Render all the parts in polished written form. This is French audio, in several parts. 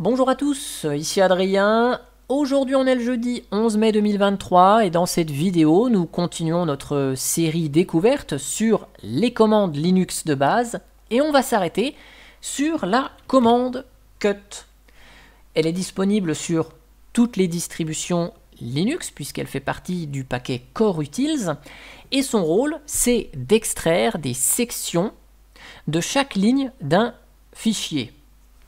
Bonjour à tous, ici Adrien. Aujourd'hui on est le jeudi 11 mai 2023 et dans cette vidéo nous continuons notre série découverte sur les commandes Linux de base et on va s'arrêter sur la commande cut. Elle est disponible sur toutes les distributions Linux puisqu'elle fait partie du paquet Core Utils et son rôle c'est d'extraire des sections de chaque ligne d'un fichier.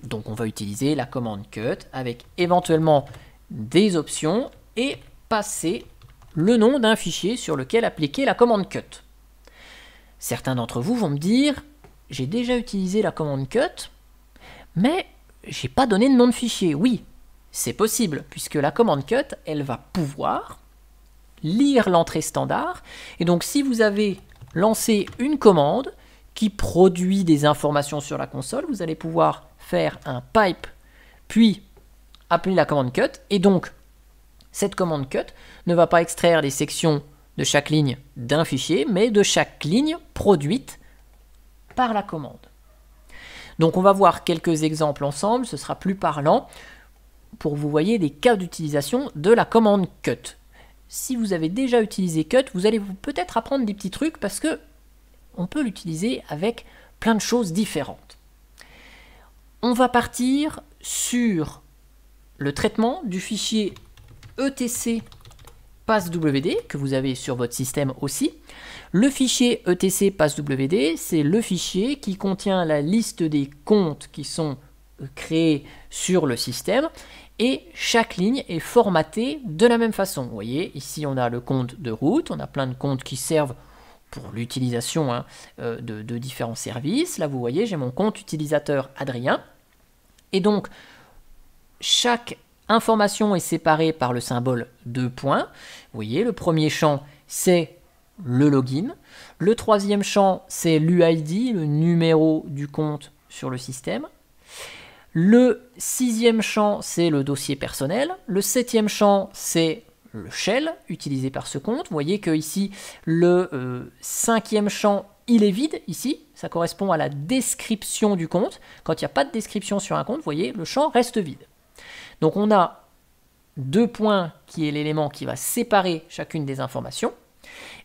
Donc on va utiliser la commande cut avec éventuellement des options et passer le nom d'un fichier sur lequel appliquer la commande cut. Certains d'entre vous vont me dire j'ai déjà utilisé la commande cut mais j'ai pas donné de nom de fichier. Oui, c'est possible puisque la commande cut elle va pouvoir lire l'entrée standard et donc si vous avez lancé une commande qui produit des informations sur la console, vous allez pouvoir faire un pipe, puis appeler la commande cut, et donc cette commande cut ne va pas extraire les sections de chaque ligne d'un fichier, mais de chaque ligne produite par la commande. Donc on va voir quelques exemples ensemble, ce sera plus parlant pour vous voyez des cas d'utilisation de la commande cut. Si vous avez déjà utilisé cut, vous allez peut-être apprendre des petits trucs parce que on peut l'utiliser avec plein de choses différentes. On va partir sur le traitement du fichier etc passwd que vous avez sur votre système aussi. Le fichier etc passwd, c'est le fichier qui contient la liste des comptes qui sont créés sur le système et chaque ligne est formatée de la même façon. Vous voyez, ici on a le compte de route, on a plein de comptes qui servent pour l'utilisation de différents services. Là, vous voyez, j'ai mon compte utilisateur Adrien. Et donc, chaque information est séparée par le symbole 2 points. Vous voyez, le premier champ, c'est le login. Le troisième champ, c'est l'UID, le numéro du compte sur le système. Le sixième champ, c'est le dossier personnel. Le septième champ, c'est le shell utilisé par ce compte. Vous voyez que ici le cinquième champ il est vide ici, ça correspond à la description du compte. Quand il n'y a pas de description sur un compte, vous voyez le champ reste vide. Donc on a 2 points qui est l'élément qui va séparer chacune des informations.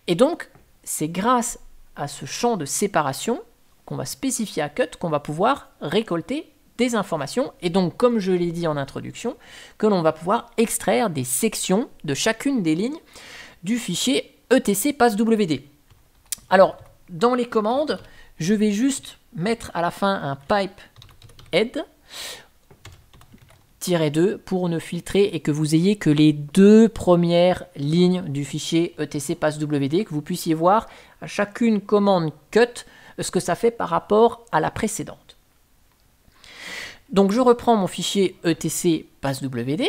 Et donc c'est grâce à ce champ de séparation qu'on va spécifier à cut qu'on va pouvoir récolter des informations et donc comme je l'ai dit en introduction que l'on va pouvoir extraire des sections de chacune des lignes du fichier etc passwd. Alors dans les commandes je vais juste mettre à la fin un pipe head -2 pour ne filtrer et que vous ayez que les 2 premières lignes du fichier etc passwd, que vous puissiez voir à chacune commande cut ce que ça fait par rapport à la précédente. Donc je reprends mon fichier etc passwd,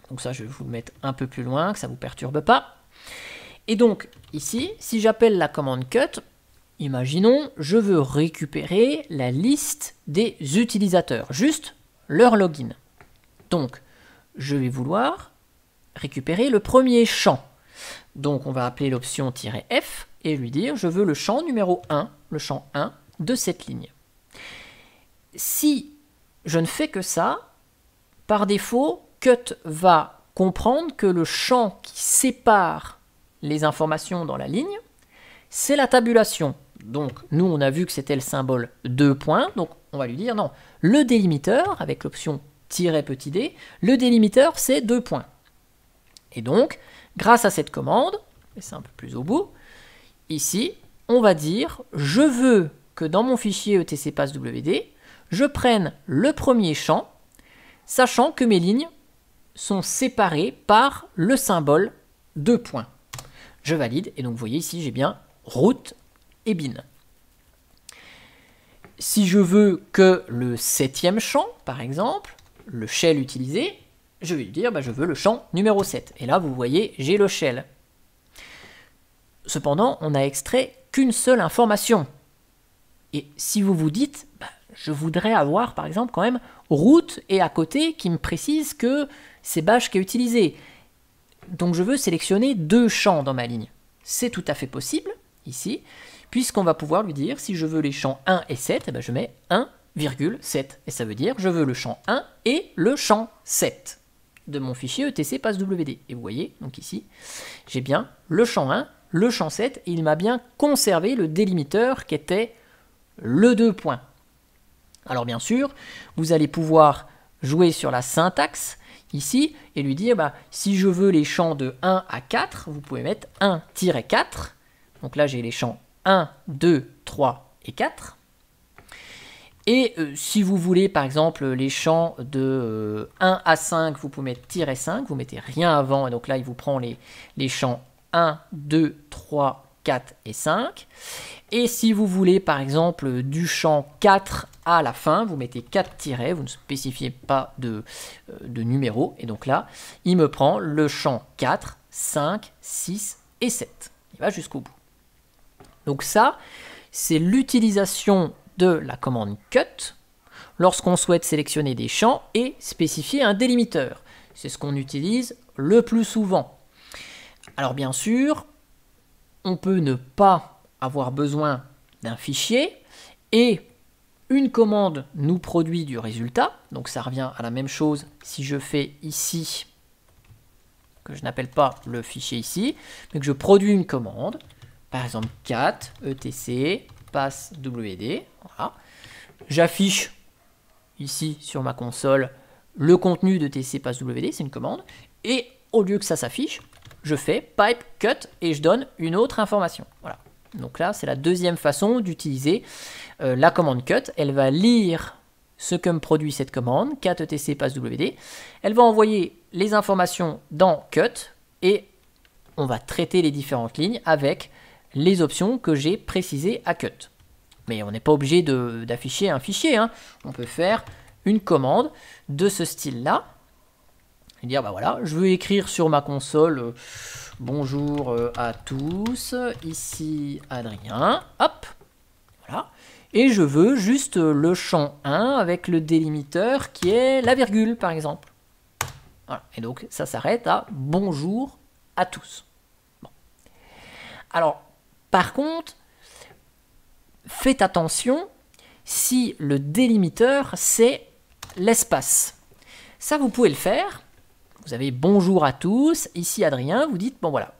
donc ça je vais vous le mettre un peu plus loin, que ça ne vous perturbe pas. Et donc ici, si j'appelle la commande cut, imaginons je veux récupérer la liste des utilisateurs, juste leur login. Donc je vais vouloir récupérer le premier champ. Donc on va appeler l'option -f et lui dire je veux le champ numéro 1, le champ 1 de cette ligne. Si je ne fais que ça, par défaut, cut va comprendre que le champ qui sépare les informations dans la ligne, c'est la tabulation. Donc, nous, on a vu que c'était le symbole 2 points, donc on va lui dire non. Le délimiteur, avec l'option -d, le délimiteur, c'est 2 points. Et donc, grâce à cette commande, et c'est un peu plus au bout, ici, on va dire je veux que dans mon fichier etc passwd, je prenne le premier champ, sachant que mes lignes sont séparées par le symbole 2 points. Je valide, et donc vous voyez ici, j'ai bien route et bin. Si je veux que le 7e champ, par exemple, le shell utilisé, je vais lui dire je veux le champ numéro 7. Et là, vous voyez, j'ai le shell. Cependant, on n'a extrait qu'une seule information. Et si vous vous dites, je voudrais avoir par exemple quand même route et à côté qui me précise que c'est bash qui est utilisé. Donc je veux sélectionner 2 champs dans ma ligne. C'est tout à fait possible ici, puisqu'on va pouvoir lui dire si je veux les champs 1 et 7, je mets 1 virgule 7. Et ça veut dire je veux le champ 1 et le champ 7 de mon fichier etc passwd. Et vous voyez, donc ici, j'ai bien le champ 1, le champ 7, et il m'a bien conservé le délimiteur qui était le 2 points. Alors bien sûr, vous allez pouvoir jouer sur la syntaxe ici et lui dire, si je veux les champs de 1 à 4, vous pouvez mettre 1-4. Donc là, j'ai les champs 1, 2, 3 et 4. Et si vous voulez, par exemple, les champs de 1 à 5, vous pouvez mettre -5, vous mettez rien avant, et donc là, il vous prend les champs 1, 2, 3, 4 et 5. Et si vous voulez, par exemple, du champ 4 à la fin, vous mettez 4 vous ne spécifiez pas de numéro, et donc là, il me prend le champ 4, 5, 6 et 7. Il va jusqu'au bout. Donc ça, c'est l'utilisation de la commande cut lorsqu'on souhaite sélectionner des champs et spécifier un délimiteur. C'est ce qu'on utilise le plus souvent. Alors bien sûr, on peut ne pas avoir besoin d'un fichier et une commande nous produit du résultat. Donc ça revient à la même chose si je fais ici, que je n'appelle pas le fichier ici, mais que je produis une commande, par exemple cat etc passwd. Voilà. J'affiche ici sur ma console le contenu de tc passwd, c'est une commande, et au lieu que ça s'affiche, je fais pipe cut et je donne une autre information. Voilà. Donc là, c'est la deuxième façon d'utiliser la commande cut. Elle va lire ce que me produit cette commande, cat etc passwd. Elle va envoyer les informations dans cut et on va traiter les différentes lignes avec les options que j'ai précisées à cut. Mais on n'est pas obligé d'afficher un fichier, hein. On peut faire une commande de ce style-là et dire, voilà, je veux écrire sur ma console bonjour à tous, ici Adrien, hop, voilà, et je veux juste le champ 1 avec le délimiteur qui est la virgule, par exemple. Voilà. Et donc, ça s'arrête à bonjour à tous. Bon. Alors, par contre, faites attention si le délimiteur, c'est l'espace. Ça, vous pouvez le faire. Vous avez bonjour à tous, ici Adrien, vous dites, bon voilà,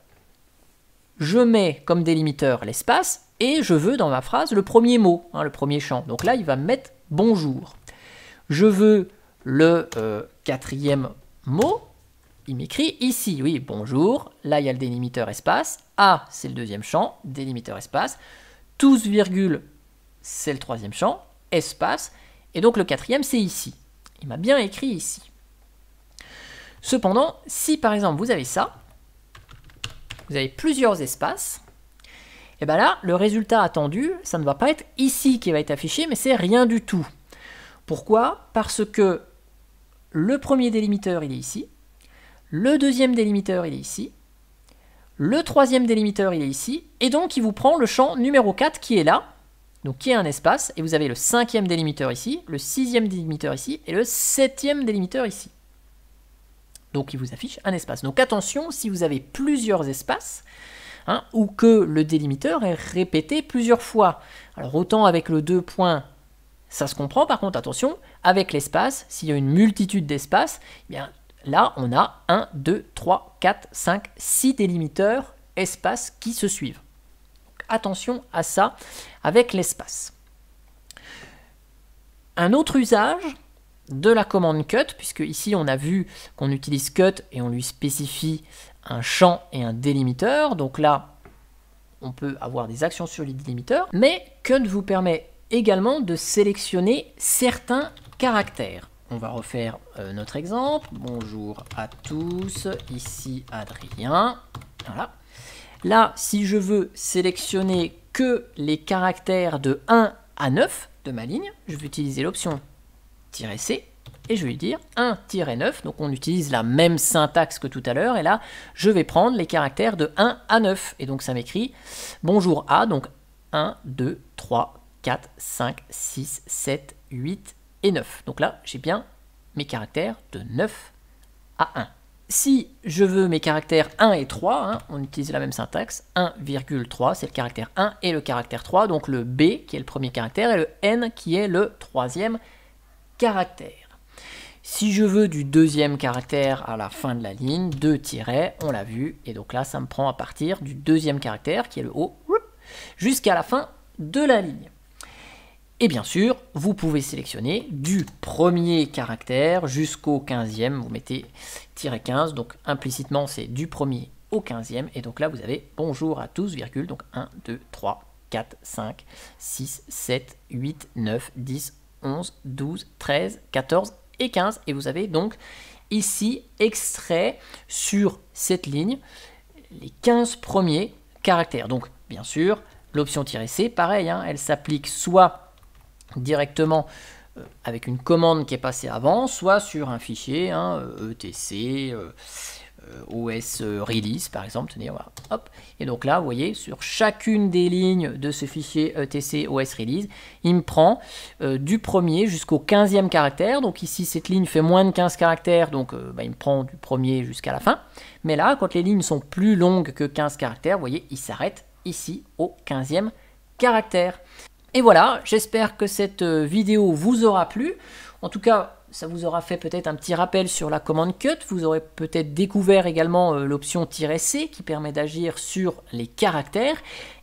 je mets comme délimiteur l'espace et je veux dans ma phrase le premier mot, hein, le premier champ. Donc là, il va me mettre bonjour. Je veux le quatrième mot, il m'écrit ici, oui, bonjour, là il y a le délimiteur espace, A c'est le deuxième champ, délimiteur espace, tous virgule c'est le troisième champ, espace, et donc le quatrième c'est ici. Il m'a bien écrit ici. Cependant, si par exemple vous avez ça, vous avez plusieurs espaces, et bien là, le résultat attendu, ça ne va pas être ici qui va être affiché, mais c'est rien du tout. Pourquoi? Parce que le premier délimiteur, il est ici, le deuxième délimiteur, il est ici, le troisième délimiteur, il est ici, et donc il vous prend le champ numéro 4 qui est là, donc qui est un espace, et vous avez le cinquième délimiteur ici, le sixième délimiteur ici, et le septième délimiteur ici. Donc il vous affiche un espace. Donc attention, si vous avez plusieurs espaces, hein, ou que le délimiteur est répété plusieurs fois. Alors autant avec le 2 points, ça se comprend, par contre attention, avec l'espace, s'il y a une multitude d'espaces, eh bien là on a 1, 2, 3, 4, 5, 6 délimiteurs espaces qui se suivent. Donc, attention à ça avec l'espace. Un autre usage de la commande cut, puisque ici on a vu qu'on utilise cut et on lui spécifie un champ et un délimiteur, donc là on peut avoir des actions sur les délimiteurs, mais cut vous permet également de sélectionner certains caractères. On va refaire notre exemple. Bonjour à tous, ici Adrien. Voilà. Là, si je veux sélectionner que les caractères de 1 à 9 de ma ligne, je vais utiliser l'option -C et je vais lui dire 1-9, donc on utilise la même syntaxe que tout à l'heure, et là je vais prendre les caractères de 1 à 9, et donc ça m'écrit bonjour à, donc 1, 2, 3, 4, 5, 6, 7, 8 et 9. Donc là j'ai bien mes caractères de 9 à 1. Si je veux mes caractères 1 et 3, hein, on utilise la même syntaxe, 1,3, c'est le caractère 1 et le caractère 3, donc le B qui est le premier caractère et le N qui est le troisième caractère. Si je veux du deuxième caractère à la fin de la ligne, 2 tirets, on l'a vu, et donc là ça me prend à partir du deuxième caractère qui est le O, jusqu'à la fin de la ligne. Et bien sûr, vous pouvez sélectionner du premier caractère jusqu'au 15e, vous mettez -15, donc implicitement c'est du premier au 15e, et donc là vous avez bonjour à tous, virgule, donc 1, 2, 3, 4, 5, 6, 7, 8, 9, 10, 11, 12, 13, 14 et 15, et vous avez donc ici extrait sur cette ligne les 15 premiers caractères. Donc bien sûr, l'option "-c", pareil, hein, elle s'applique soit directement avec une commande qui est passée avant, soit sur un fichier, hein, etc, OS release par exemple, tenez, voilà, hop, et donc là vous voyez sur chacune des lignes de ce fichier etc OS release, il me prend du premier jusqu'au 15e caractère, donc ici cette ligne fait moins de 15 caractères, donc il me prend du premier jusqu'à la fin, mais là quand les lignes sont plus longues que 15 caractères, vous voyez, il s'arrête ici au 15e caractère. Et voilà, j'espère que cette vidéo vous aura plu. En tout cas, ça vous aura fait peut-être un petit rappel sur la commande cut. Vous aurez peut-être découvert également l'option "-c" qui permet d'agir sur les caractères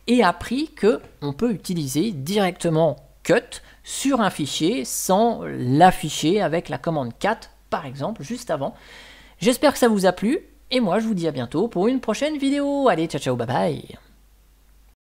et appris qu'on peut utiliser directement cut sur un fichier sans l'afficher avec la commande cat par exemple juste avant. J'espère que ça vous a plu et moi je vous dis à bientôt pour une prochaine vidéo. Allez, ciao ciao, bye bye.